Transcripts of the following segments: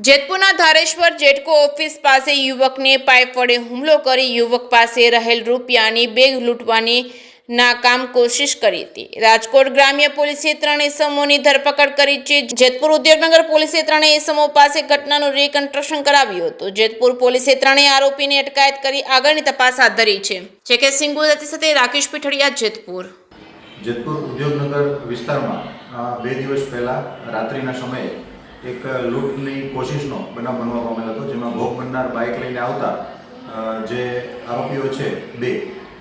જેતપુરના Dhareshwar GETCO office પાસે યુવકને pipe વડે હુમલો કરી યુવક પાસે રહેલ રૂપિયાની બેગ લૂંટવાની નાકામ કોશિશ કરી હતી. રાજકોટ ગ્રામ્ય પોલીસે 3 ઇસમોની ધરપકડ કરી છે. જેતપુર ઉદ્યોગનગર પોલીસે 3 ઇસમો પાસે ઘટનાનું રિકન્સ્ટ્રક્શન કરાવ્યું હતું. જેતપુર પોલીસે 3 આરોપીની અટકાયત કરી આગળની તપાસ હાથ ધરી છે. જેકે સિંહ ગુજરાતી સાથે રાકેશ પીઠડિયા, જેતપુર. જેતપુર ઉદ્યોગનગર વિસ્તારમાં 2 દિવસ પહેલાં રાત્રિના સમયે એક લૂંટની કોશિશનો બનાવ બનવા પામેલ હતો, જેમાં ભોગ બનનાર બાઇક લઈને આવતા જે આરોપીઓ છે બે,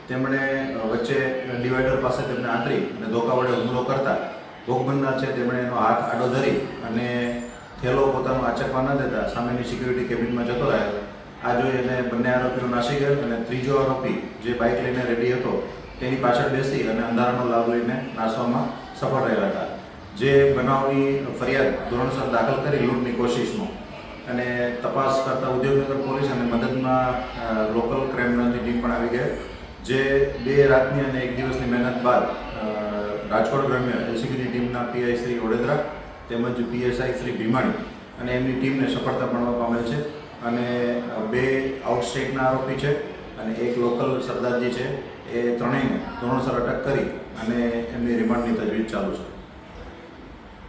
તેમણે વચ્ચે ડિવાઈડર પાસે તેમને આંતરી અને ધોકા વડે હુમલો કરતા ભોગ બનનાર છે તેમણે એનો હાથ આડો ધરી અને થેલો પોતાનો આચકવા ન દેતા સામેની સિક્યુરિટી કેબિનમાં જતો રહ્યો. આ જોઈ અને બંને આરોપીઓ નાસી ગયા અને ત્રીજો આરોપી જે બાઇક લઈને રેડી હતો તેની પાછળ બેસી અને અંધારાનો લાભ લઈને નાસવામાં સફળ રહ્યા હતા. જે બનાવની ફરિયાદ ધોરણસર દાખલ કરી લૂંટની કોશિશનો અને તપાસ કરતા ઉદ્યોગનગર પોલીસ અને મદદમાં લોકલ ક્રાઇમ બ્રાન્ચની ટીમ પણ આવી ગઈ. જે 2 રાતની અને 1 દિવસની મહેનત બાદ રાજકોટ ગ્રામ્ય એલસીબીની ટીમના પીઆઈ શ્રી ઓડેદરા તેમજ પીએસઆઈ શ્રી ભીમાણી અને એમની ટીમને સફળતા મળવા પામેલ છે. અને 2 આઉટસ્ટેટના આરોપી છે અને 1 લોકલ સરદારજી છે, એ ત્રણેયને ધોરણસર અટક કરી અને એમની રિમાન્ડની તજવીજ ચાલુ છે.